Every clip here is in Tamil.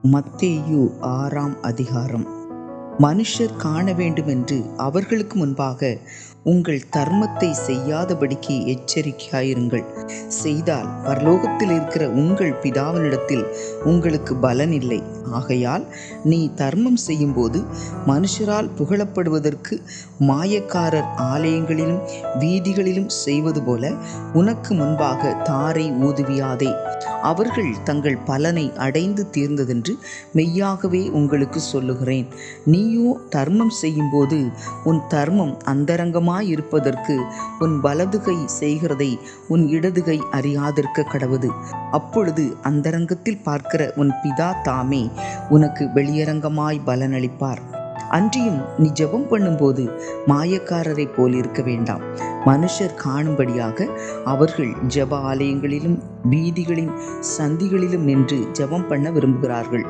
மத்தேயு 6ஆம் அதிகாரம். மனுஷர் காண வேண்டுமென்று அவர்களுக்கு முன்பாக உங்கள் தர்மத்தை செய்யாதபடிக்கு எச்சரிக்கையாயிருங்கள். செய்தால் பரலோகத்தில் இருக்கிற உங்கள் பிதாவினிடத்தில் உங்களுக்கு பலன் இல்லை. ஆகையால் நீ தர்மம் செய்யும்போது மனுஷரால் புகழப்படுவதற்கு மாயக்காரர் ஆலயங்களிலும் வீதிகளிலும் செய்வது போல உனக்கு முன்பாக தாரை ஊதுவியாதே. அவர்கள் தங்கள் பலனை அடைந்து தீர்ந்ததென்று மெய்யாகவே உங்களுக்கு சொல்லுகிறேன். நீயோ தர்மம் செய்யும்போது உன் தர்மம் அந்தரங்கமாயிருப்பதற்கு உன் வலதுகை செய்கிறதை உன் இடதுகை அறியாதிருக்க கடவது. அப்பொழுது அந்தரங்கத்தில் பார்க்கிற உன் பிதா தாமே உனக்கு வெளியரங்கமாய் பலனளிப்பார். அன்றியும் நீ ஜெபம் பண்ணும்போது மாயக்காரரை போல் இருக்க வேண்டாம். மனுஷர் காணும்படியாக அவர்கள் ஜெப ஆலயங்களிலும் வீதிகளின் சந்திகளிலும் நின்று ஜெபம் பண்ண விரும்புகிறார்கள்.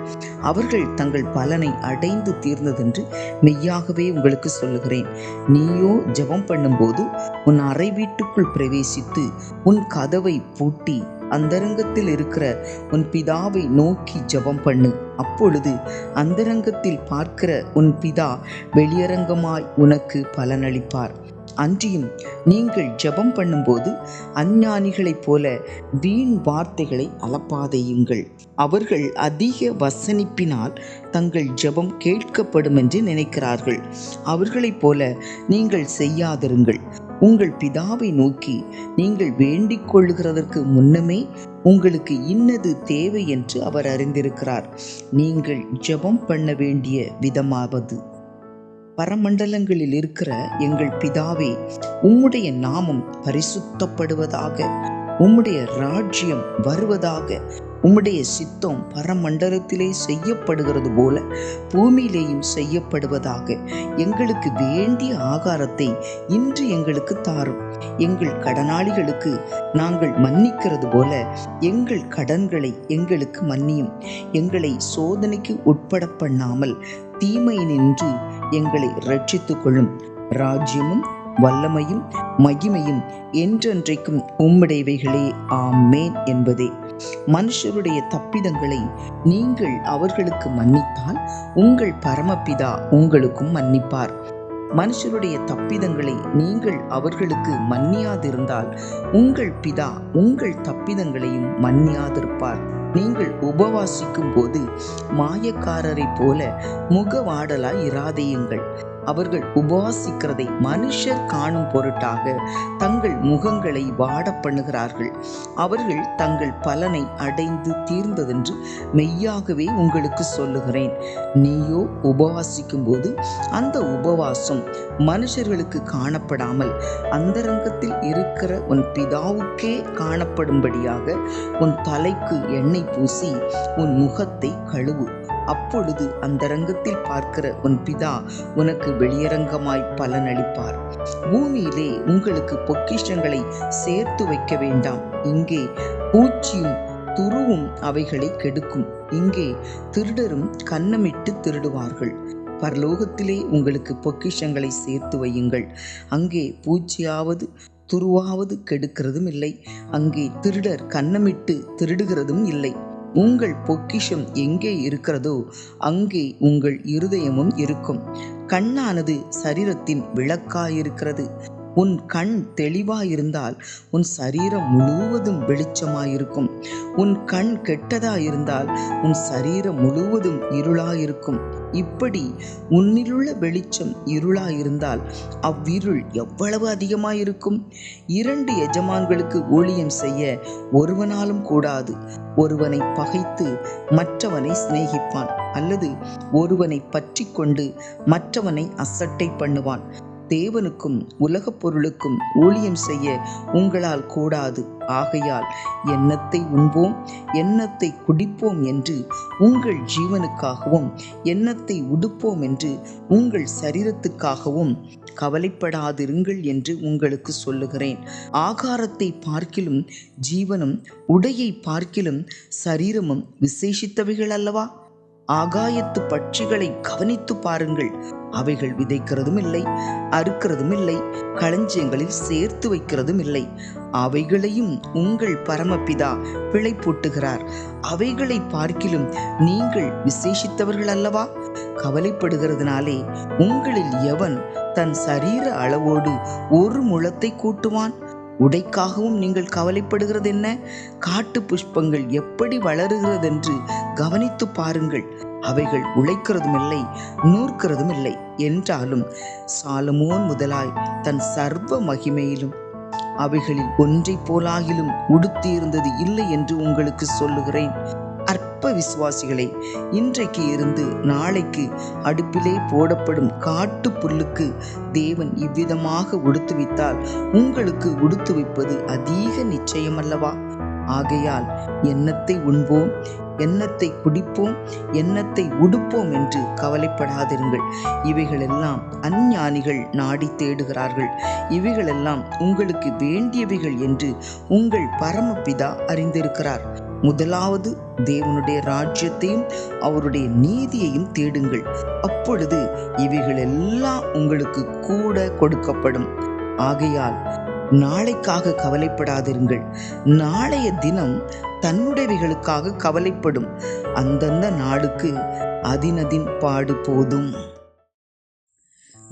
அவர்கள் தங்கள் பலனை அடைந்து தீர்ந்ததென்று மெய்யாகவே உங்களுக்கு சொல்லுகிறேன். நீயோ ஜெபம் பண்ணும்போது உன் அறை வீட்டுக்குள் பிரவேசித்து உன் கதவை பூட்டி அந்தரங்கத்தில் இருக்கிற உன் பிதாவை நோக்கி ஜெபம் பண்ணு. அப்பொழுது அந்தரங்கத்தில் பார்க்கிற உன் பிதா வெளியரங்கமாய் உனக்கு பலனளிப்பார். அன்றியும் நீங்கள் ஜெபம் பண்ணும்போது அஞ்ஞானிகளைப் போல வீண் வார்த்தைகளை அலப்பாதையுங்கள். அவர்கள் அதிக வசனிப்பினால் தங்கள் ஜெபம் கேட்கப்படும் என்று நினைக்கிறார்கள். அவர்களைப் போல நீங்கள் செய்யாதிருங்கள். உங்கள் பிதாவை நோக்கி நீங்கள் வேண்டிக் கொள்ளுகிறதற்கு முன்னமே உங்களுக்கு இன்னது தேவை என்று அவர் அறிந்திருக்கிறார். நீங்கள் ஜெபம் பண்ண வேண்டிய விதமாவது: பரமண்டலங்களில் இருக்கிற எங்கள் பிதாவே, உம்முடைய நாமம் பரிசுத்தப்படுவதாக, உம்முடைய ராஜ்யம் வருவதாக, உம்முடைய சித்தம் பரமண்டலத்திலே செய்யப்படுகிறது போல பூமியிலேயும் செய்யப்படுவதாக. எங்களுக்கு வேண்டிய ஆகாரத்தை இன்று எங்களுக்கு தாரும். எங்கள் கடனாளிகளுக்கு நாங்கள் மன்னிக்கிறது போல எங்கள் கடன்களை எங்களுக்கு மன்னியும். எங்களை சோதனைக்கு உட்பட பண்ணாமல் தீமையினின்று எங்களை இரட்சித்துக் கொள்ளும். ராஜ்யமும் வல்லமையும் மகிமையும் என்றென்றைக்கும் உம்முடையவைகளே, ஆமேன் என்பதே. மனுஷருடைய தப்பிதங்களை நீங்கள் அவர்களுக்கு மன்னித்தால் உங்கள் பரமபிதா உங்களுக்கும் மன்னிப்பார். மனுஷருடைய தப்பிதங்களை நீங்கள் அவர்களுக்கு மன்னியாதிருந்தால் உங்கள் பிதா உங்கள் தப்பிதங்களையும் மன்னியாதிருப்பார். நீங்கள் உபவாசிக்கும் போது மாயக்காரரை போல முகவாடலாய் இராதேயுங்கள். அவர்கள் உபவாசிக்கிறதை மனுஷர் காணும் பொருட்டாக தங்கள் முகங்களை வாட பண்ணுகிறார்கள். அவர்கள் தங்கள் பலனை அடைந்து தீர்ந்ததென்று மெய்யாகவே உங்களுக்கு சொல்லுகிறேன். நீயோ உபவாசிக்கும் போது அந்த உபவாசம் மனுஷர்களுக்கு காணப்படாமல் அந்தரங்கத்தில் இருக்கிற உன் பிதாவுக்கே காணப்படும்படியாக உன் தலைக்கு எண்ணெய் பூசி உன் முகத்தை கழுவு. அப்பொழுது அந்தரங்கத்தில் பார்க்கிற உன் பிதா உனக்கு வெளியரங்கமாய் பலனளிப்பார். பூமியிலே உங்களுக்கு பொக்கிஷங்களை சேர்த்து வைக்க வேண்டாம். இங்கே பூச்சியும் துருவும் அவைகளை கெடுக்கும். இங்கே திருடரும் கன்னமிட்டு திருடுவார்கள். பரலோகத்திலே உங்களுக்கு பொக்கிஷங்களை சேர்த்து வையுங்கள். அங்கே பூச்சியாவது துருவாவது கெடுக்கிறதும் இல்லை. அங்கே திருடர் கன்னமிட்டு திருடுகிறதும் இல்லை. உங்கள் பொக்கிஷம் எங்கே இருக்கிறதோ அங்கே உங்கள் இருதயமும் இருக்கும். கண்ணானது சரீரத்தின் விளக்காயிருக்கிறது. உன் கண் தெளிவாயிருந்தால் உன் சரீரம் முழுவதும் வெளிச்சமாயிருக்கும். உன் கண் கெட்டதாயிருந்தால் உன் சரீரம் முழுவதும் இருளாயிருக்கும். இப்படி உன்னிலுள்ள வெளிச்சம் இருளாயிருந்தால் அவ்விருள் எவ்வளவு அதிகமாயிருக்கும். 2 எஜமான்களுக்கு ஊழியம் செய்ய ஒருவனாலும் கூடாது. ஒருவனை பகைத்து மற்றவனை சிநேகிப்பான், அல்லது ஒருவனை பற்றி கொண்டு மற்றவனை அசட்டை பண்ணுவான். தேவனுக்கும் உலகப் பொருளுக்கும் ஊழியம் செய்ய உங்களால் கூடாது. ஆகையால் எண்ணத்தை உண்போம் எண்ணத்தை குடிப்போம் என்று உங்கள் ஜீவனுக்காகவும் எண்ணத்தை உடுப்போம் என்று உங்கள் சரீரத்துக்காகவும் கவலைப்படாதிருங்கள் என்று உங்களுக்கு சொல்லுகிறேன். ஆகாரத்தை பார்க்கிலும் ஜீவனும் உடையை பார்க்கிலும் சரீரமும் விசேஷித்தவைகள் அல்லவா? ஆகாயத்து பட்சிகளை கவனித்து பாருங்கள். அவைகள் விதைக்கிறதும் இல்லை, அறுக்கிறதும் இல்லை, களஞ்சியங்களில் சேர்த்து வைக்கிறதும் இல்லை. அவைகளையும் உங்கள் பரமபிதா பிழைப்பூட்டுகிறார். அவைகளை பார்க்கிலும் நீங்கள் விசேஷித்தவர்கள் அல்லவா? கவலைப்படுகிறதுனாலே உங்களில் எவன் தன் சரீர அளவோடு ஒரு முழத்தை கூட்டுவான்? உடைக்காகவும் நீங்கள் கவலைப்படுகிறது என்ன? காட்டு புஷ்பங்கள் எப்படி வளருகிறதென்று கவனித்து பாருங்கள். அவைகள் உழைக்கிறதும் இல்லை, நூற்கிறதும் இல்லை. என்றாலும் சாலமோன் முதலாய் தன் சர்வ மகிமையிலும் அவைகளில் ஒன்றை போலாகிலும் உடுத்தியிருந்தது இல்லை என்று உங்களுக்கு சொல்லுகிறேன். அற்ப விசுவாசிகளை, இன்றைக்கு இருந்து நாளைக்கு அடுப்பிலே போடப்படும் காட்டு புல்லுக்கு தேவன் இவ்விதமாக உடுத்துவித்தால் உங்களுக்கு உடுத்துவிப்பது அதிக நிச்சயமல்லவா? ஆகையால் எண்ணத்தை உண்போம், எண்ணத்தை குடிப்போம், எண்ணத்தை உடுப்போம் என்று கவலைப்படாதிருங்கள். இவைகளெல்லாம் அஞ்ஞானிகள் நாடி தேடுகிறார்கள். இவைகளெல்லாம் உங்களுக்கு வேண்டியவைகள் என்று உங்கள் பரமபிதா அறிந்திருக்கிறார். முதலாவது தேவனுடைய ராஜ்யத்தையும் அவருடைய நீதியையும் தேடுங்கள், அப்பொழுது இவைகளெல்லாம் உங்களுக்கு கூட கொடுக்கப்படும். ஆகையால் நாளைக்காக கவலைப்படாதிருங்கள். நாளைய தினம் தன்னுடையவைகளுக்காக கவலைப்படும். அந்தந்த நாளுக்கு அதினதின் பாடு போதும்.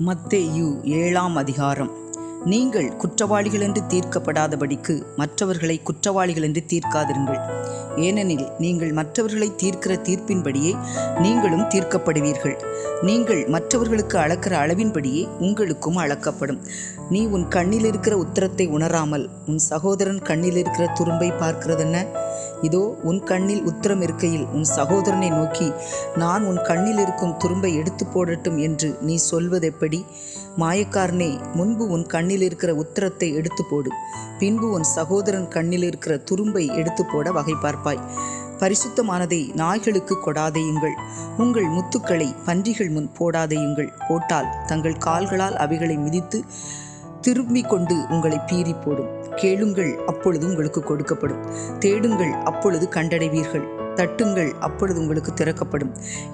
மத்தேயு 7ஆம் அதிகாரம். நீங்கள் குற்றவாளிகள் என்று தீர்க்கப்படாதபடிக்கு மற்றவர்களை குற்றவாளிகள் என்று தீர்க்காதிருங்கள். ஏனெனில் நீங்கள் மற்றவர்களை தீர்க்கிற தீர்ப்பின்படியே நீங்களும் தீர்க்கப்படுவீர்கள். நீங்கள் மற்றவர்களுக்கு அளக்கிற அளவின்படியே உங்களுக்கும் அளக்கப்படும். நீ உன் கண்ணில் இருக்கிற உத்திரத்தை உணராமல் உன் சகோதரன் கண்ணில் இருக்கிற துரும்பை பார்க்கிறதென்ன? இதோ உன் கண்ணில் உத்திரம் இருக்கையில் உன் சகோதரனை நோக்கி, நான் உன் கண்ணில் இருக்கும் துரும்பை எடுத்து போடட்டும் என்று நீ சொல்வதெப்படி? மாயக்காரனே, முன்பு உன் கண்ணில் இருக்கிற உத்திரத்தை எடுத்து போடு, பின்பு உன் சகோதரன் கண்ணில் இருக்கிற துரும்பை எடுத்து போட வகை பார்ப்பாய். பரிசுத்தமானதை நாய்களுக்கு கொடாதேயுங்கள், உங்கள் முத்துக்களை பன்றிகள் முன் போடாதேயுங்கள். போட்டால் தங்கள் கால்களால் அவைகளை மிதித்து திரும்பிக் கொண்டு உங்களை பீறி போடும். கேளுங்கள், அப்பொழுது உங்களுக்கு கொடுக்கப்படும். தேடுங்கள், அப்பொழுது கண்டடைவீர்கள். தட்டுங்கள், அப்பொழுது உங்களுக்கு திறக்கப்படும்.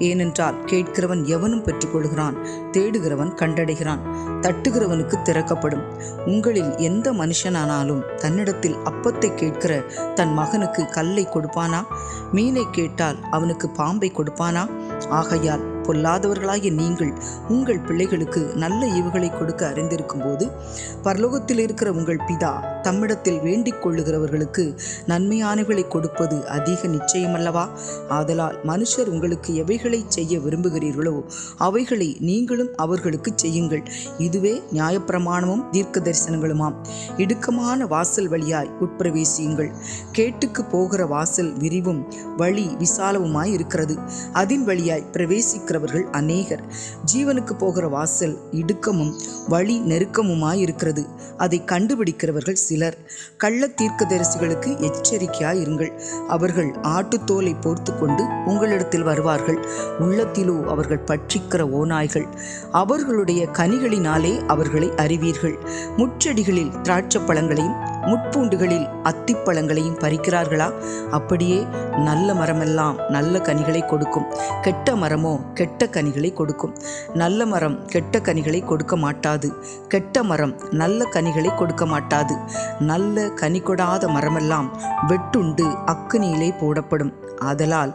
ஏனென்றால் கேட்கிறவன் எவனும் பெற்றுக்கொள்கிறான், தேடுகிறவன் கண்டடைகிறான், தட்டுகிறவனுக்கு திறக்கப்படும். உங்களில் எந்த மனுஷனானாலும் தன்னிடத்தில் அப்பத்தை கேட்கிற தன் மகனுக்கு கல்லை கொடுப்பானா? மீனை கேட்டால் அவனுக்கு பாம்பை கொடுப்பானா? ஆகையால் பொல்லாதவர்களாகிய நீங்கள் உங்கள் பிள்ளைகளுக்கு நல்ல ஈவுகளை கொடுக்க அறிந்திருக்கும் போது பரலோகத்தில் இருக்கிற உங்கள் பிதா தம்மிடத்தில் வேண்டிக் கொள்ளுகிறவர்களுக்கு நன்மையானவைகளை கொடுப்பது அதிக நிச்சயமல்லவா? ஆதலால் மனுஷர் உங்களுக்கு எவைகளை செய்ய விரும்புகிறீர்களோ அவைகளை நீங்களும் அவர்களுக்கு செய்யுங்கள். இதுவே நியாயப்பிரமாணமும் தீர்க்க தரிசனங்களுமாம். இடுக்கமான வாசல் வழியாய் உட்பிரவேசியுங்கள். கேட்டுக்கு போகிற வாசல் விரிவும் வழி விசாலவுமாய் இருக்கிறது, அதின் வழியாய் பிரவேசிக்கிறவர்கள் அநேகர். ஜீவனுக்கு போகிற வாசல் இடுக்கமும் வழி நெருக்கமுமாய் இருக்கிறது, அதை கண்டுபிடிக்கிறவர்கள் சிலர். கள்ள தீர்க்கதரிசிகளுக்கு எச்சரிக்கையாய் இருங்கள். அவர்கள் ஆட்டுத்தோலை போர்த்து கொண்டு உங்களிடத்தில் வருவார்கள், உள்ளத்திலோ அவர்கள் பட்சிக்கிற ஓநாய்கள். அவர்களுடைய கனிகளினாலே அவர்களை அறிவீர்கள். முட்செடிகளில் திராட்சை பழங்களையும் முட்பூண்டுகளில் அத்திப்பழங்களையும் பறிக்கிறார்களா? அப்படியே நல்ல மரமெல்லாம் நல்ல கனிகளை கொடுக்கும், கெட்ட மரமோ கெட்ட கனிகளை கொடுக்கும். நல்ல மரம் கெட்ட கனிகளை கொடுக்க மாட்டாது, கெட்ட மரம் நல்ல கனிகளை கொடுக்க மாட்டாது. நல்ல கனி கொடாத மரமெல்லாம் வெட்டுண்டு அக்கினியிலே போடப்படும். ஆதலால்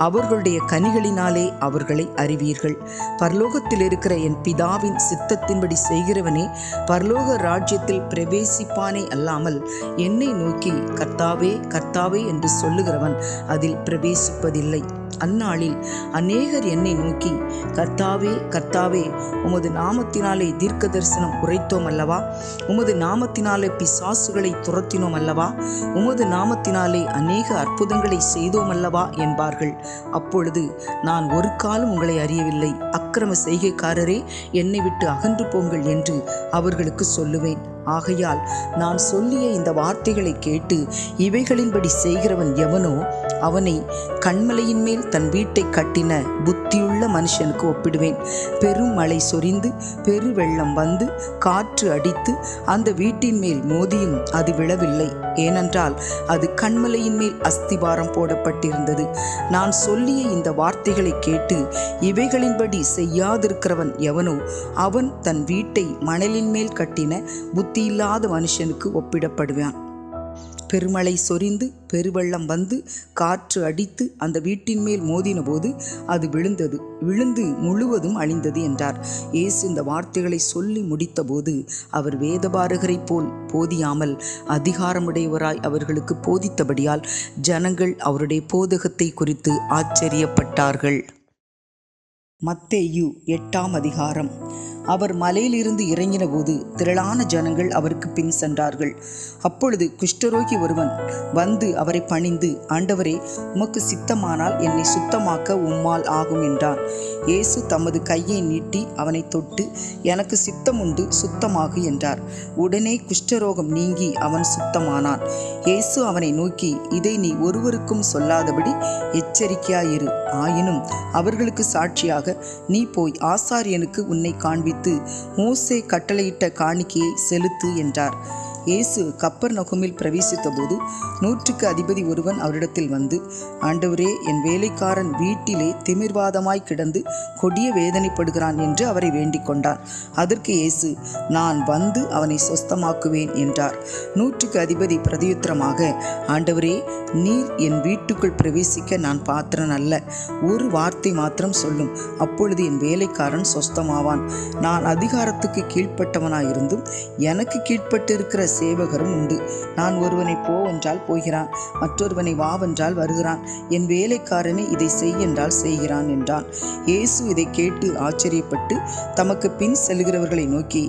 அவர்களுடைய கனிகளினாலே அவர்களை அறிவீர்கள். பரலோகத்தில் இருக்கிற என் பிதாவின் சித்தத்தின்படி செய்கிறவனே பரலோக ராஜ்யத்தில் பிரவேசிப்பானே அல்லாமல் என்னை நோக்கி கர்த்தாவே கர்த்தாவே என்று சொல்லுகிறவன் அதில் பிரவேசிப்பதில்லை. அந்நாளில் அநேகர் என்னை நோக்கி கர்த்தாவே கர்த்தாவே, உமது நாமத்தினாலே தீர்க்க தரிசனம் உரைத்தோம் அல்லவா? உமது நாமத்தினாலே பிசாசுகளை துரத்தினோம் அல்லவா? உமது நாமத்தினாலே அநேக அற்புதங்களை செய்தோம் அல்லவா என்பார்கள். அப்பொழுது நான் ஒரு காலம் உங்களை அறியவில்லை, அக்கிரம செய்கைக்காரரே, என்னை விட்டு அகன்று போங்கள் என்று அவர்களுக்கு சொல்லுவேன். ஆகையால் நான் சொல்லிய இந்த வார்த்தைகளை கேட்டு இவைகளின்படி செய்கிறவன் எவனோ அவனை கண்மலையின் மேல் தன் வீட்டை கட்டின புத்தியுள்ள மனுஷனுக்கு ஒப்பிடுவேன். பெரும் மழை சொரிந்து பெரு வெள்ளம் வந்து காற்று அடித்து அந்த வீட்டின் மேல் மோதியும் அது விழவில்லை, ஏனென்றால் அது கன்மலையின் மேல் அஸ்திபாரம் போடப்பட்டிருந்தது. நான் சொல்லிய இந்த வார்த்தைகளை கேட்டு இவைகளின்படி செய்யாதிருக்கிறவன் எவனோ அவன் தன் வீட்டை மணலின் மேல் கட்டின புத்தியில்லாத மனுஷனுக்கு ஒப்பிடப்படுவான். பெருமழை சொரிந்து பெருவெள்ளம் வந்து காற்று அடித்து அந்த வீட்டின் மேல் மோதின போது அது விழுந்து முழுவதும் அழிந்தது என்றார். இயேசு இந்த வார்த்தைகளை சொல்லி முடித்தபோது அவர் வேதபாரகரைப் போல் போதியாமல் அதிகாரமுடையவராய் அவர்களுக்கு போதித்தபடியால் ஜனங்கள் அவருடைய போதகத்தை குறித்து ஆச்சரியப்பட்டார்கள். மத்தேயு 8ஆம் அதிகாரம். அவர் மலையிலிருந்து இறங்கின போது திரளான ஜனங்கள் அவருக்கு பின் சென்றார்கள். அப்பொழுது குஷ்டரோகி ஒருவன் வந்து அவரை பணிந்து, ஆண்டவரே, உமக்கு சித்தமானால் என்னை சுத்தமாக்க உம்மால் ஆகும் என்றான். இயேசு தமது கையை நீட்டி அவனை தொட்டு, எனக்கு சித்தம் உண்டு, சுத்தமாகு என்றார். உடனே குஷ்டரோகம் நீங்கி அவன் சுத்தமானான். இயேசு அவனை நோக்கி, இதை நீ ஒருவருக்கும் சொல்லாதபடி எச்சரிக்கையாயிரு. ஆயினும் அவர்களுக்கு சாட்சியாக நீ போய் ஆசாரியனுக்கு உன்னை காண்பித்து மோசே கட்டளையிட்ட காணிக்கையை செலுத்து என்றார். இயேசு கப்பர்நகூமில் பிரவேசித்த போது 100க்கு அதிபதி ஒருவன் அவரிடத்தில் வந்து, ஆண்டவரே, என் வேலைக்காரன் வீட்டிலே திமிர்வாதமாய் கிடந்து கொடிய வேதனைப்படுகிறான் என்று அவரை வேண்டிக் கொண்டான். அதற்கு இயேசு, நான் வந்து அவனை சொஸ்தமாக்குவேன் என்றார். 100க்கு அதிபதி பிரதியுத்தரமாக, ஆண்டவரே, நீர் என் வீட்டுக்குள் பிரவேசிக்க நான் பாத்திரன் அல்ல. ஒரு வார்த்தை மாத்திரம் சொல்லும், அப்பொழுது என் வேலைக்காரன் சொஸ்தமாவான். நான் அதிகாரத்துக்கு கீழ்ப்பட்டவனாயிருந்தும் எனக்கு கீழ்ப்பட்டிருக்கிற சேவகரும் உண்டு. நான் ஒருவனை போவென்றால் போகிறான், மற்றொருவனை வாவென்றால் வருகிறான், என் வேலைக்காரனை இதை செய் என்றால் செய்கிறான் என்றான். இயேசு இதை கேட்டு ஆச்சரியப்பட்டு தமக்கு பின் செல்கிறவர்களை நோக்கி,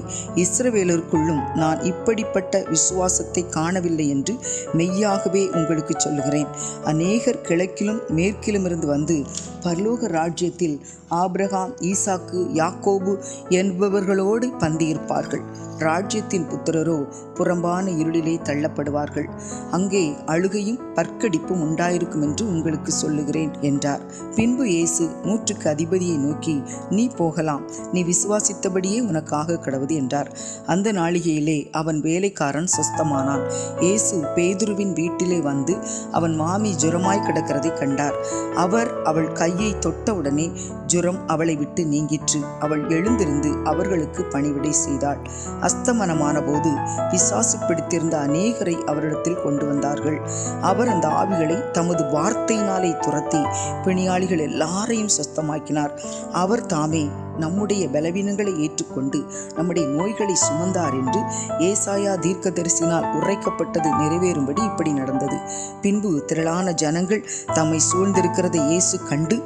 இஸ்ரவேலருக்குள்ளும் நான் இப்படிப்பட்ட விசுவாசத்தை காணவில்லை என்று மெய்யாகவே உங்களுக்கு சொல்லுகிறேன். அநேகர் கிழக்கிலும் மேற்கிலும் இருந்து வந்து பரலோக ராஜ்யத்தில் ஆபிரகாம், ஈசாக்கு, யாக்கோபு என்பவர்களோடு பந்தியிருப்பார்கள். ராஜ்யத்தின் புத்திரரோ புறம்பான இருளிலே தள்ளப்படுவார்கள். அங்கே அழுகையும் பற்கடிப்பும் உண்டாயிருக்கும் என்று உங்களுக்கு சொல்லுகிறேன் என்றார். பின்பு இயேசு 100க்கு அதிபதியை நோக்கி, நீ போகலாம், நீ விசுவாசித்தபடியே உனக்காக கடவுது என்றார். அந்த நாளிகையிலே அவன் வேலைக்காரன் சொஸ்தமானான். இயேசு பேதுருவின் வீட்டிலே வந்து அவன் மாமி ஜுரமாய் கிடக்கிறதை கண்டார். அவர் அவள் கையை தொட்டவுடனே ஜுரம் அவளை விட்டு நீங்கிற்று. அவள் எழுந்திருந்து அவர்களுக்கு பணிவிடை செய்தாள். அஸ்தமனமான போது பிசாசு பிடித்திருந்த அநேகரை அவரிடத்தில் கொண்டு வந்தார்கள். அவர் அந்த ஆவிகளை தமது வார்த்தையினாலே துரத்தி பிணியாளிகள் எல்லாரையும் சொஸ்தமாக்கினார். அவர் தாமே நம்முடைய பலவீனங்களை ஏற்றுக்கொண்டு நம்முடைய நோய்களை சுமந்தார் என்று ஏசாயா தீர்க்கதரிசினால் உரைக்கப்பட்டது நிறைவேறும்படி இப்படி நடந்தது. பின்பு திரளான ஜனங்கள் தம்மை சூழ்ந்திருக்கிறதை இயேசு கண்டு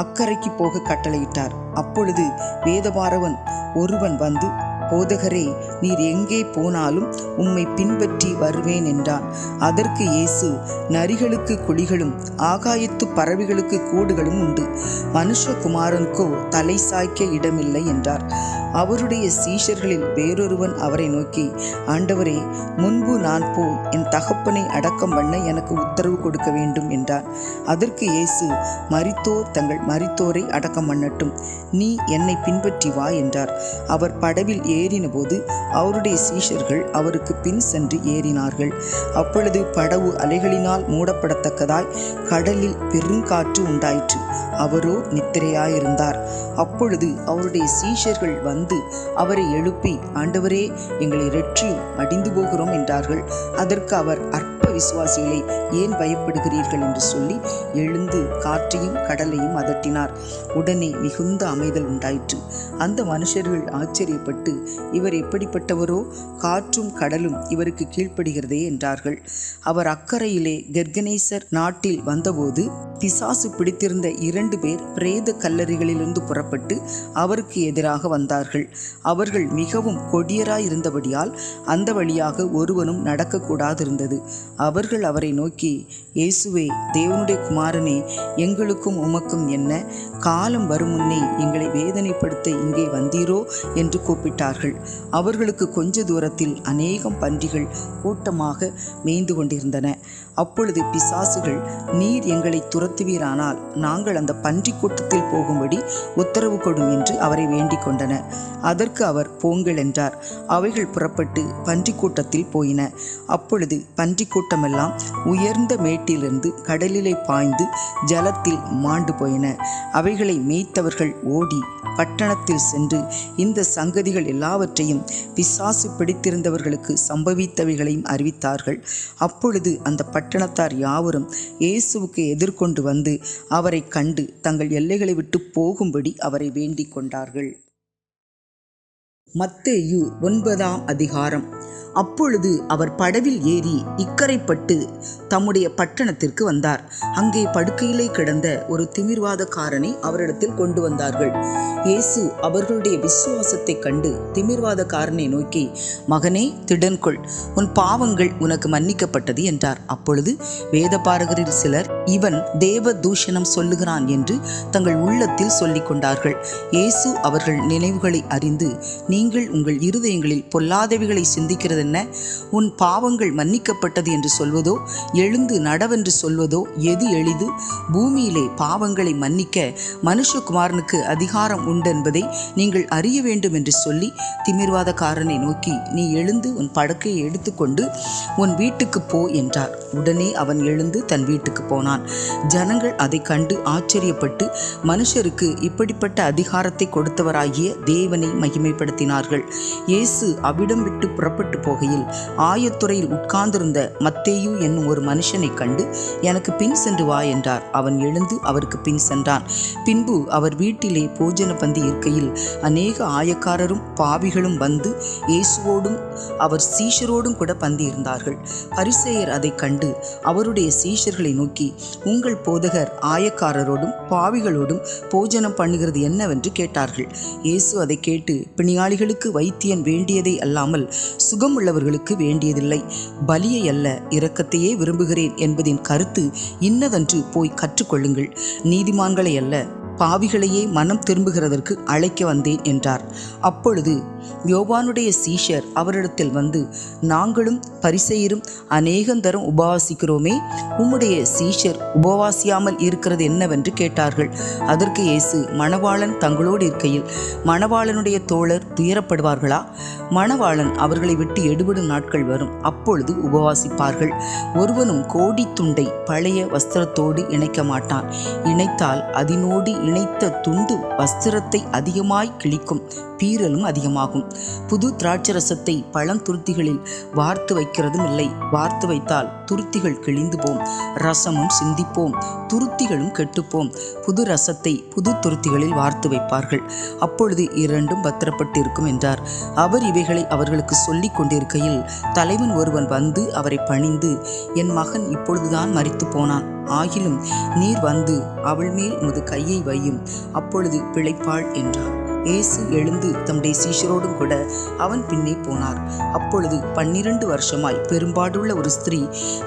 அக்கரைக்கு போக கட்டளையிட்டார். அப்பொழுது வேதபாரகன் ஒருவன் வந்து, போதகரே, நீர் எங்கே போனாலும் உம்மை பின்பற்றி வருவேன் என்றான். அதற்கு இயேசு, நரிகளுக்கு குழிகளும் ஆகாயத்து பறவைகளுக்கு கூடுகளும் உண்டு, மனுஷகுமாரனுக்கோ தலை சாய்க்க இடமில்லை என்றார். அவருடைய சீஷர்களில் வேறொருவன் அவரை நோக்கி, ஆண்டவரே, முன்பு நான் போய் என் தகப்பனை அடக்கம் பண்ண எனக்கு உத்தரவு கொடுக்க வேண்டும் என்றார். அதற்கு இயேசு, மரித்தோர் தங்கள் மரித்தோரை அடக்கம் பண்ணட்டும், நீ என்னை பின்பற்றி வா என்றார். அவர் படவில் ஏறின போது அவருடைய சீஷர்கள் அவருக்கு பின் சென்று ஏறினார்கள். அப்பொழுது படவு அலைகளினால் மூடப்படத்தக்கதாய் கடலில் பெருங்காற்று உண்டாயிற்று. அவரோ நித்திரையாயிருந்தார். அப்பொழுது அவருடைய சீஷர்கள் வந்து அவரை எழுப்பி, ஆண்டவரே, எங்களை இரட்சியும், மடிந்து போகிறோம் என்றார்கள். அதற்கு அவர், அற்ப விசுவாசிகளை, ஏன் பயப்படுகிறீர்கள் என்று சொல்லி எழுந்து காற்றையும் கடலையும் அதட்டினார். உடனே மிகுந்த அமைதல் உண்டாயிற்று. அந்த மனுஷர்கள் ஆச்சரியப்பட்டு, இவர் எப்படிப்பட்டவரோ, காற்றும் கடலும் இவருக்கு கீழ்ப்படுகிறதே என்றார்கள். அவர் அக்கறையிலே கெர்கனேசர் நாட்டில் வந்தபோது பிசாசு பிடித்திருந்த 2 பேர் பிரேத கல்லறைகளிலிருந்து புறப்பட்டு அவருக்கு எதிராக வந்தார்கள். அவர்கள் மிகவும் கொடியராயிருந்தபடியால் அந்த வழியாக ஒருவனும் நடக்கக்கூடாதிருந்தது. அவர்கள் அவரை நோக்கி, இயேசுவே, தேவனுடைய குமாரனே, எங்களுக்கும் உமக்கும் என்ன? காலம் வரும் முன்னே எங்களை வேதனைப்படுத்த இங்கே வந்தீரோ என்று கூப்பிட்டார்கள். அவர்களுக்கு கொஞ்ச தூரத்தில் அநேகம் பன்றிகள் கூட்டமாக மேய்ந்து கொண்டிருந்தன. அப்பொழுது பிசாசுகள், நீர் எங்களை துரத்துவீரானால் நாங்கள் அந்த பன்றி கூட்டத்தில் போகும்படி உத்தரவு கொடும் என்று அவரை வேண்டிக் கொண்டன. அதற்கு அவர், போங்கள் என்றார். அவைகள் புறப்பட்டு பன்றி கூட்டத்தில் போயின. அப்பொழுது பன்றி கூட்டமெல்லாம் உயர்ந்த மேட்டிலிருந்து கடலிலே பாய்ந்து ஜலத்தில் மாண்டு போயின. அவைகளை மேய்த்தவர்கள் ஓடி பட்டணத்தில் சென்று இந்த சங்கதிகள் எல்லாவற்றையும் பிசாசு பிடித்திருந்தவர்களுக்கு சம்பவித்தவைகளையும் அறிவித்தார்கள். அப்பொழுது அந்த பட்டணத்தார் யாவரும் இயேசுவுக்கு எதிர்கொண்டு வந்து அவரை கண்டு தங்கள் எல்லைகளை விட்டு போகும்படி அவரை வேண்டிக் கொண்டார்கள். மத்தேயு 9ஆம் அதிகாரம். அப்பொழுது அவர் படவில் ஏறி இக்கரைப்பட்டு தம்முடைய பட்டணத்திற்கு வந்தார். அங்கே படுக்கையிலே கிடந்த ஒரு திமிர்வாதக்காரனை அவரிடத்தில் கொண்டு வந்தார்கள். இயேசு அவர்களுடைய விசுவாசத்தை கண்டு திமிர்வாதக்காரனை நோக்கி, மகனே, திடன்கொள், உன் பாவங்கள் உனக்கு மன்னிக்கப்பட்டது என்றார். அப்பொழுது வேதபாரகரில் சிலர், இவன் தேவ தூஷணம் சொல்லுகிறான் என்று தங்கள் உள்ளத்தில் சொல்லிக் கொண்டார்கள். இயேசு அவர்கள் நினைவுகளை அறிந்து, நீங்கள் உங்கள் இருதயங்களில் பொல்லாதவைகளை சிந்திக்கிறது என்ன? உன் பாவங்கள் மன்னிக்கப்பட்டது என்று சொல்வதோ, எழுந்து நடவென்று சொல்வதோ எது எளிது? பூமியிலே பாவங்களை மன்னிக்க மனுஷகுமாரனுக்கு அதிகாரம் உண்டென்பதை நீங்கள் அறிய வேண்டும் என்று சொல்லி திமிர்வாதக்காரனை நோக்கி, நீ எழுந்து உன் படுக்கையை எடுத்துக்கொண்டு உன் வீட்டுக்கு போ என்றார். உடனே அவன் எழுந்து தன் வீட்டுக்கு போனான். ஜனங்கள் அதை கண்டு ஆச்சரியப்பட்டு மனுஷருக்கு இப்படிப்பட்ட அதிகாரத்தை கொடுத்தவராகிய தேவனை மகிமைப்படுத்தினார்கள். இயேசு அவ்விடம் விட்டு புறப்பட்டு போகையில் ஆயத்துறையில் உட்கார்ந்திருந்த மத்தேயு என்னும் ஒரு மனுஷனை கண்டு, எனக்கு பின் சென்று வா என்றார். அவன் எழுந்து அவருக்கு பின் சென்றான். பின்பு அவர் வீட்டிலே போஜன பந்தி இருக்கையில் அநேக ஆயக்காரரும் பாவிகளும் வந்து இயேசுவோடும் அவர் சீஷரோடும் கூட பந்தி இருந்தார்கள். பரிசேயர் அதை கண்டு அவருடைய சீஷர்களை நோக்கி, உங்கள் போதகர் ஆயக்காரரோடும் பாவிகளோடும் போஜனம் பண்ணுகிறது என்னவென்று கேட்டார்கள். இயேசு அதை கேட்டு, பிணியாளிகளுக்கு வைத்தியன் வேண்டியதை அல்லாமல் சுகமுள்ளவர்களுக்கு வேண்டியதில்லை, பலியை அல்ல இரக்கத்தையே விரும்புகிறேன் என்பதின் கருத்து இன்னதென்று போய் கற்றுக்கொள்ளுங்கள். நீதிமான்களை அல்ல பாவிகளையே மனம் திரும்புகிறதற்கு அழைக்க வந்தேன் என்றார். அப்பொழுது யோவானுடைய சீஷர் அவரிடத்தில் வந்து, நாங்களும் பரிசேயரும் அநேகந்தரம் உபவாசிக்கிறோமே, உம்முடைய சீஷர் உபவாசியாமல் இருக்கிறது என்னவென்று கேட்டார்கள். அதற்கு இயேசு, மணவாளன் தங்களோடு இருக்கையில் மணவாளனுடைய தோழர் துயரப்படுவார்களா? மணவாளன் அவர்களை விட்டு எடுபடும் நாட்கள் வரும், அப்பொழுது உபவாசிப்பார்கள். ஒருவனும் கோடி துண்டை பழைய வஸ்திரத்தோடு இணைக்க மாட்டான். இணைத்தால் அதனோடு இணைத்த துண்டு வஸ்திரத்தை அதிகமாய் கிழிக்கும், பீறலும் அதிகமாகும். புது திராட்சரசத்தை பழந்துருத்திகளில் வார்த்து வைக்கிறதும் இல்லை. வார்த்து வைத்தால் துருத்திகள் கிழிந்து போம், ரசமும் சிந்திப்போம், துருத்திகளும் கெட்டுப்போம். புது ரசத்தை புது துருத்திகளில் வார்த்து வைப்பார்கள், அப்பொழுது இரண்டும் பத்திரப்பட்டிருக்கும் என்றார். அவர் இவைகளை அவர்களுக்கு சொல்லிக் கொண்டிருக்கையில் தலைவன் ஒருவன் வந்து அவரை பணிந்து, என் மகன் இப்பொழுதுதான் மரித்து போனான், ஆகிலும் நீர் வந்து அவள் மேல் உமது கையை வையும், அப்பொழுது பிழைப்பாள் என்றார். இயேசு எழுந்து தம்முடைய சீஷரோடும் கூட அவன் பின்னே போனார். அப்பொழுது 12 வருஷமாய் பெரும்பாடுள்ள ஒரு ஸ்திரீ,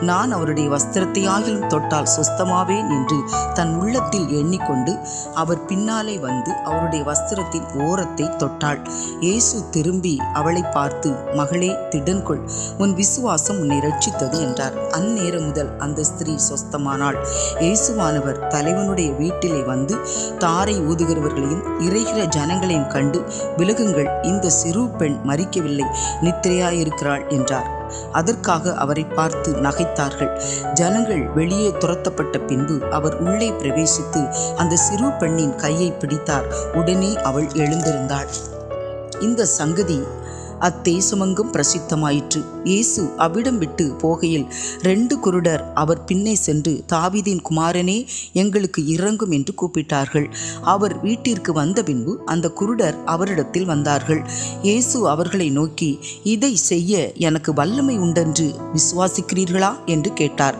நான் அவருடைய வஸ்திரத்தை ஆகிலும் தொட்டால் சுஸ்தமாவேன் என்று தன் உள்ளத்தில் எண்ணிக்கொண்டு அவர் பின்னாலே வந்து அவருடைய வஸ்திரத்தின் ஓரத்தை தொட்டாள். இயேசு திரும்பி அவளை பார்த்து, மகளே, திடன்கொள், உன் விசுவாசம் உன்னை ரட்சித்தது என்றார். அந்நேரம் முதல் அந்த ஸ்திரீ சொஸ்தமானாள். இயேசுவானவர் தலைவனுடைய வீட்டிலே வந்து தாரை ஊதுகிறவர்களையும் இறைகிற ஜனங்களையும் கண்டு, விலகுங்கள், இந்த சிறு பெண் மரிக்கவில்லை, நித்திரையாயிருக்கிறாள் என்றார். அதற்காக அவரை பார்த்து நகைத்தார்கள். ஜனங்கள் வெளியே துரத்தப்பட்ட பின்பு அவர் உள்ளே பிரவேசித்து அந்த சிறு பெண்ணின் கையை பிடித்தார். உடனே அவள் எழுந்திருந்தாள். இந்த சங்கதி அத்தேசமெங்கும் பிரசித்தமாயிற்று. இயேசு அவ்விடம் விட்டு போகையில் 2 குருடர் அவர் பின்னே சென்று, தாவீதின் குமாரனே, எங்களுக்கு இறங்கும் என்று கூப்பிட்டார்கள். அவர் வீட்டிற்கு வந்த பின்பு அந்த குருடர் அவரிடத்தில் வந்தார்கள். இயேசு அவர்களை நோக்கி, இதை செய்ய எனக்கு வல்லமை உண்டென்று விசுவாசிக்கிறீர்களா என்று கேட்டார்.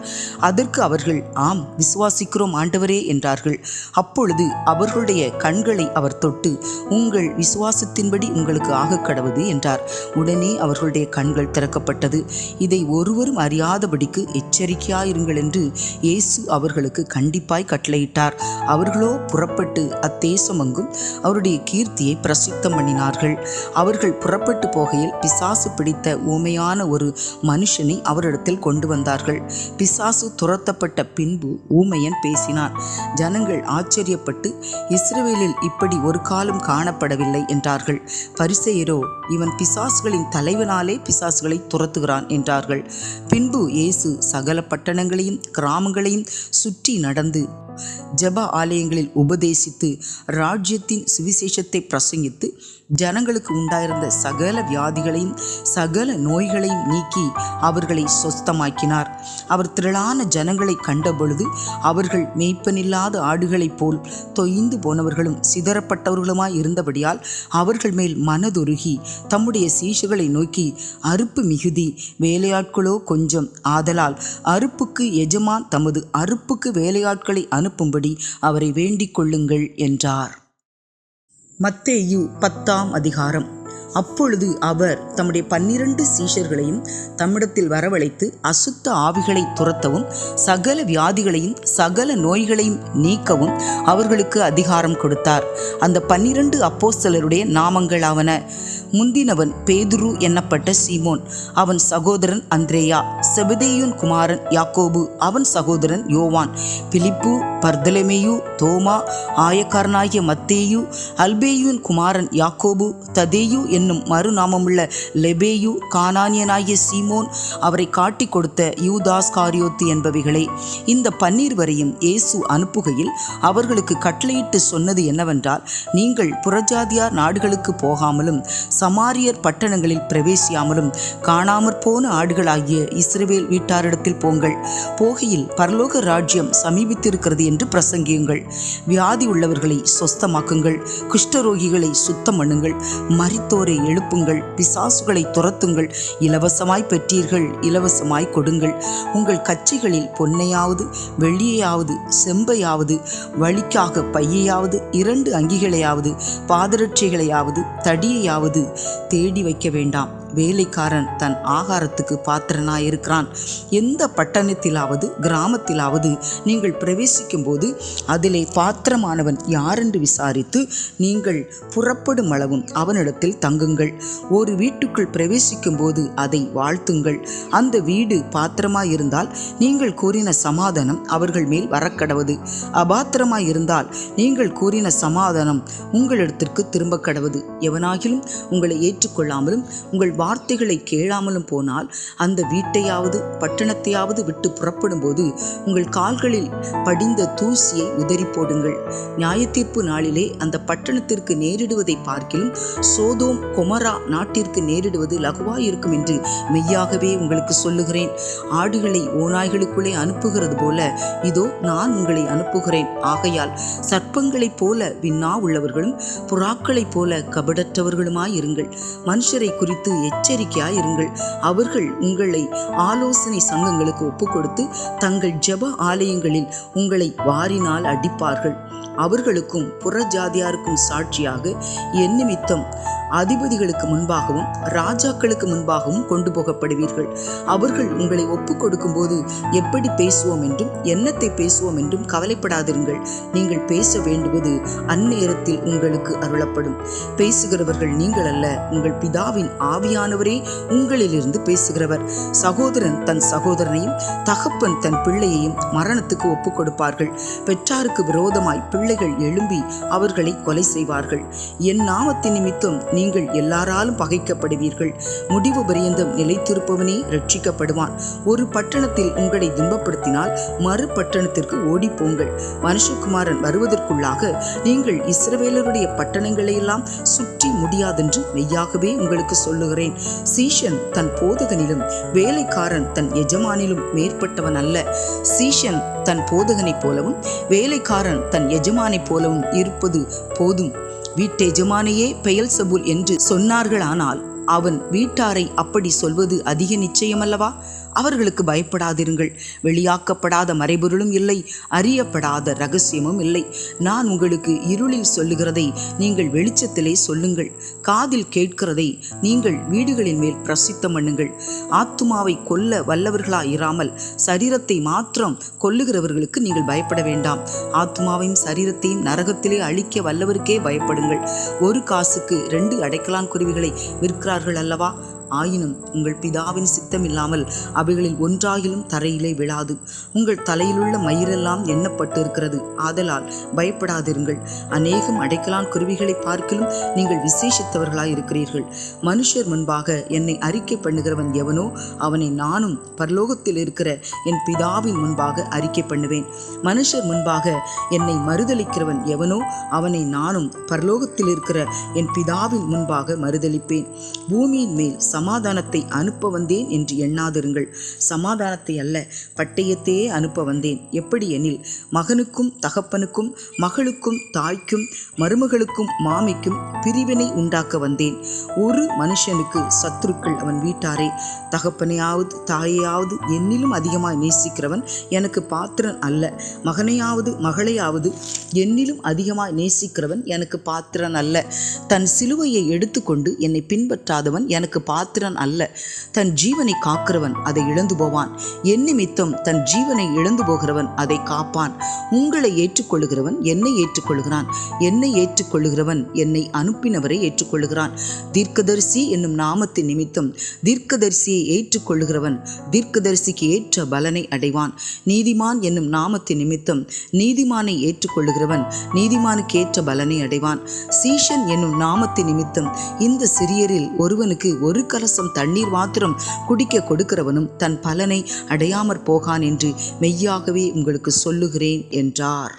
அதற்கு அவர்கள், ஆம், விசுவாசிக்கிறோம் ஆண்டவரே என்றார்கள். அப்பொழுது அவர்களுடைய கண்களை அவர் தொட்டு, உங்கள் விசுவாசத்தின்படி உங்களுக்கு ஆகக் கடவுது என்றார். உடனே அவர்களுடைய கண்கள் திறக்கப்பட்டது. இதை ஒருவரும் அறியாதபடிக்கு எச்சரிக்கையாயிருங்கள் என்று இயேசு அவர்களுக்கு கண்டிப்பாய் கட்டளையிட்டார். அவர்களோ புறப்பட்டு அத்தேசமெங்கும் அவருடைய கீர்த்தியை பிரசித்தம் பண்ணினார்கள். அவர்கள் புறப்பட்டு போகையில் பிசாசு பிடித்த ஊமையான ஒரு மனுஷனை அவரிடத்தில் கொண்டு வந்தார்கள். பிசாசு துரத்தப்பட்ட பின்பு ஊமையன் பேசினான். ஜனங்கள் ஆச்சரியப்பட்டு, இஸ்ரவேலில் இப்படி ஒரு காலம் காணப்படவில்லை என்றார்கள். பரிசேயரோ, இவன் பிசாசுகளின் தலைவனாலே பிசாசுகளை துரத்துகிறான் என்றார்கள். பின்பு இயேசு சகல பட்டணங்களையும் கிராமங்களையும் சுற்றி நடந்து ஜெப ஆலயங்களில் உபதேசித்து ராஜ்யத்தின் சுவிசேஷத்தை பிரசங்கித்து ஜனங்களுக்கு உண்டாயிருந்த சகல வியாதிகளையும் சகல நோய்களையும் நீக்கி அவர்களை சொஸ்தமாக்கினார். அவர் திரளான ஜனங்களை கண்டபொழுது அவர்கள் மேய்ப்பனில்லாத ஆடுகளைப் போல் தொய்ந்து போனவர்களும் சிதறப்பட்டவர்களுமாய் இருந்தபடியால் அவர்கள் மேல் மனதுருகி தம்முடைய சீஷர்களை நோக்கி, அறுப்பு மிகுதி, வேலையாட்களோ கொஞ்சம். ஆதலால் அறுப்புக்கு எஜமான் தமது அறுப்புக்கு வேலையாட்களை அனுப்பும்படி அவரை வேண்டிக் கொள்ளுங்கள் என்றார். மத்தேயு 10ஆம் அதிகாரம். அப்பொழுது அவர் தம்முடைய 12 சீஷர்களையும் தம்மிடத்தில் வரவழைத்து அசுத்த ஆவிகளை துரத்தவும் சகல வியாதிகளையும் சகல நோய்களையும் நீக்கவும் அவர்களுக்கு அதிகாரம் கொடுத்தார். அந்த 12 அப்போஸ்தலருடைய நாமங்களாவன: முந்தினவன் பேதுரு என்னப்பட்ட சீமோன், அவன் சகோதரன் அந்திரேயா; செபதேயுன் குமாரன் யாக்கோபு, அவன் சகோதரன் யோவான்; பிலிப்பு, பர்தலமேயு, தோமா, ஆயக்காரனாகிய மத்தேயு, அல்பேயுன் குமாரன் யாக்கோபு, ததேயு என்னும் மறுநாமமுள்ள லெபேயு, கானானியனாகிய சீமோன், அவரை காட்டி கொடுத்த யூதாஸ்காரியோத்து என்பவைகளே. இந்த 12 வரையும் இயேசு அனுப்புகையில் அவர்களுக்கு கட்டளையிட்டு சொன்னது என்னவென்றால், நீங்கள் புறஜாதியார் நாடுகளுக்கு போகாமலும் சமாரியர் பட்டணங்களில் பிரவேசியாமலும் காணாமற் போன ஆடுகளாகிய இஸ்ரவேல் வீட்டாரிடத்தில் போங்கள். போகையில் பரலோக ராஜ்யம் சமீபித்திருக்கிறது என்று பிரசங்கியுங்கள். வியாதி உள்ளவர்களை சொஸ்தமாக்குங்கள், குஷ்டரோகிகளை சுத்தம் பண்ணுங்கள், மரித்தோரை எழுப்புங்கள், பிசாசுகளை துரத்துங்கள். இலவசமாய் பெற்றீர்கள், இலவசமாய் கொடுங்கள். உங்கள் கச்சைகளில் பொன்னையாவது வெள்ளியையாவது செம்பையாவது வழிக்காக பையையாவது 2 அங்கிகளையாவது பாதரட்சைகளையாவது தடியையாவது தேடி வைக்க வேண்டாம். வேலைக்காரன் தன் ஆகாரத்துக்கு பாத்திரனாயிருக்கிறான். எந்த பட்டணத்திலாவது கிராமத்திலாவது நீங்கள் பிரவேசிக்கும் போது அதிலே பாத்திரமானவன் யாரென்று விசாரித்து நீங்கள் புறப்படும் அளவும் அவனிடத்தில் தங்குங்கள். ஒரு வீட்டுக்குள் பிரவேசிக்கும் போது அதை வாழ்த்துங்கள். அந்த வீடு பாத்திரமாயிருந்தால் நீங்கள் கூறின சமாதானம் அவர்கள் மேல் வரக்கடவது. அபாத்திரமாயிருந்தால் நீங்கள் கூறின சமாதானம் உங்களிடத்திற்கு திரும்ப கடவது. எவனாகிலும் உங்களை ஏற்றுக்கொள்ளாமலும் உங்கள் வார்த்தைகளை கேளாமலும் போனால் அந்த வீட்டையாவது பட்டணத்தையாவது விட்டு புறப்படும் போது உங்கள் கால்களில் படிந்த தூசியை உதறி போடுங்கள். நியாயத்தீர்ப்பு நாளிலே அந்த பட்டணத்திற்கு நேரிடுவதை பார்க்கிலும் சோதோம் கொமரா நாட்டிற்கு நேரிடுவது லகுவாயிருக்கும் என்று மெய்யாகவே உங்களுக்கு சொல்லுகிறேன். ஆடுகளை ஓநாய்களுக்குள்ளே அனுப்புகிறது போல இதோ நான் உங்களை அனுப்புகிறேன். ஆகையால் சர்ப்பங்களைப் போல விண்ணா உள்ளவர்களும் புறாக்களைப் போல கபடற்றவர்களுமாயிருங்கள். மனுஷரை குறித்து எச்சரிக்கையாயிருங்கள். அவர்கள் உங்களை ஆலோசனை சங்கங்களுக்கு ஒப்புக்கொடுத்து தங்கள் ஜெப ஆலயங்களில் உங்களை வாரினால் அடிப்பார்கள். அவர்களுக்கும் புறஜாதியாருக்கும் சாட்சியாக என் நிமித்தம் அதிபதிகளுக்கு முன்பாகவும் ராஜாக்களுக்கு முன்பாகவும் கொண்டு போகப்படுவீர்கள். அவர்கள் உங்களை ஒப்புக் கொடுக்கும் போது எப்படி பேசுவோம் என்றும் என்னத்தை பேசுவோம் என்றும் கவலைப்படாதிருங்கள். நீங்கள் பேச வேண்டுவது அந்நேரத்தில் உங்களுக்கு அருளப்படும். பேசுகிறவர்கள் நீங்கள் அல்ல, உங்கள் பிதாவின் ஆவியானவரே உங்களிலிருந்து பேசுகிறவர். சகோதரன் தன் சகோதரனையும் தகப்பன் தன் பிள்ளையையும் மரணத்துக்கு ஒப்புக் கொடுப்பார்கள். பெற்றாருக்கு விரோதமாய் பிள்ளைகள் எழும்பி அவர்களை கொலை செய்வார்கள். என் நாமத்தின் நிமித்தம் நீங்கள் எல்லாராலும் பகைக்கப்படுவீர்கள். முடிவு பரியந்தம் நிலைத்திருப்பவனே ரட்சிக்கப்படுவான். ஒரு பட்டணத்தில் உங்களை துன்பப்படுத்தினால் மறு பட்டணத்திற்கு ஓடிப்போங்கள். மனுஷகுமாரன் வருவதற்குள்ளாக நீங்கள் இஸ்ரவேலருடைய பட்டணங்களையெல்லாம் சுற்றி முடியாதென்று மெய்யாகவே உங்களுக்கு சொல்லுகிறேன். சீஷன் தன் போதகனிலும் வேலைக்காரன் தன் எஜமானிலும் மேற்பட்டவன் அல்ல. சீஷன் தன் போதகனைப் போலவும் வேலைக்காரன் தன் எஜமானைப் போலவும் இருப்பது போதும். வீட்டெஜமானையே பெயல்செபூல் என்று சொன்னார்களானால் அவன் வீட்டாரை அப்படி சொல்வது அதிக நிச்சயமல்லவா? அவர்களுக்கு பயப்படாதிருங்கள். வெளியாக்கப்படாத மறைபொருளும் இல்லை, அறியப்படாத இரகசியமும் இல்லை. நான் உங்களுக்கு இருளில் சொல்லுகிறதை நீங்கள் வெளிச்சத்திலே சொல்லுங்கள், காதில் கேட்கிறதை நீங்கள் வீடுகளின் மேல் பிரசித்தம் பண்ணுங்கள். ஆத்துமாவை கொல்ல வல்லவர்களாயிராமல் சரீரத்தை மாத்திரம் கொல்லுகிறவர்களுக்கு நீங்கள் பயப்பட வேண்டாம். ஆத்துமாவையும் சரீரத்தையும் நரகத்திலே அழிக்க வல்லவருக்கே பயப்படுங்கள். ஒரு காசுக்கு 2 அடைக்கலான் குருவிகளை விற்கிறார்கள் அல்லவா? ஆயினும் உங்கள் பிதாவின் சித்தம் இல்லாமல் அவைகளில் ஒன்றாகிலும் தரையிலே விழாது. உங்கள் தலையிலுள்ள மயிரெல்லாம் எண்ணப்பட்டு இருக்கிறது. ஆதலால் பயப்படாதிருங்கள். அநேகம் அடைக்கலான் குருவிகளை பார்க்கிலும் நீங்கள் விசேஷித்தவர்களாய் இருக்கிறீர்கள். மனுஷர் முன்பாக என்னை அறிக்கை பண்ணுகிறவன் எவனோ அவனை நானும் பரலோகத்தில் இருக்கிற என் பிதாவின் முன்பாக அறிக்கை பண்ணுவேன். மனுஷர் முன்பாக என்னை மறுதலிக்கிறவன் எவனோ அவனை நானும் பரலோகத்தில் இருக்கிற என் பிதாவின் முன்பாக மறுதலிப்பேன். பூமியின் மேல் சமாதானத்தை அனுப்ப வந்தேன் என்று எண்ணாதிருங்கள். சமாதானத்தை அல்ல, பட்டயத்தையே அனுப்ப வந்தேன். எப்படி எனில், மகனுக்கும் தகப்பனுக்கும் மகளுக்கும் தாய்க்கும் மருமகளுக்கும் மாமிக்கும் பிரிவினை உண்டாக்க வந்தேன். ஒரு மனுஷனுக்கு சத்துருக்கள் அவன் வீட்டாரே. தகப்பனையாவது தாயையாவது என்னிலும் அதிகமாய் நேசிக்கிறவன் எனக்கு பாத்திரன் அல்ல. மகனையாவது மகளையாவது என்னிலும் அதிகமாய் நேசிக்கிறவன் எனக்கு பாத்திரன் அல்ல. தன் சிலுவையை எடுத்துக்கொண்டு என்னை பின்பற்றாதவன் எனக்கு பாத்திரன் அல்ல. தன் ஜீவனை காக்கிறவன் அதை இழந்து போவான். என் நிமித்தம் தன் ஜீவனை இழந்து போகிறவன் அதை காப்பான். உங்களை ஏற்றுக்கொள்ளுகிறவன் என்னை ஏற்றுக்கொள்கிறான், என்னை ஏற்றுக்கொள்ளுகிறவன் என்னை அனுப்பினவரை ஏற்றுக்கொள்ளுகிறான். தீர்க்கதரிசி என்னும் நாமத்தின் நிமித்தம் தீர்க்கதரிசியை ஏற்றுக்கொள்ளுகிறவன் தீர்க்கதரிசிக்கு ஏற்ற பலனை அடைவான். நீதிமான் என்னும் நாமத்தின் நிமித்தம் நீதிமானை ஏற்றுக்கொள்ளுகிறவன் நீதிமானுக்கு ஏற்ற பலனை அடைவான். சீஷன் என்னும் நாமத்தின் நிமித்தம் இந்த சிறியரில் ஒருவனுக்கு ஒரு கலசம் தண்ணீர் மாத்திரம் குடிக்க கொடுக்கிறவனும் தன் பலனை அடையாமற் போகான் என்று மெய்யாகவே உங்களுக்கு சொல்லுகிறேன் என்றார்.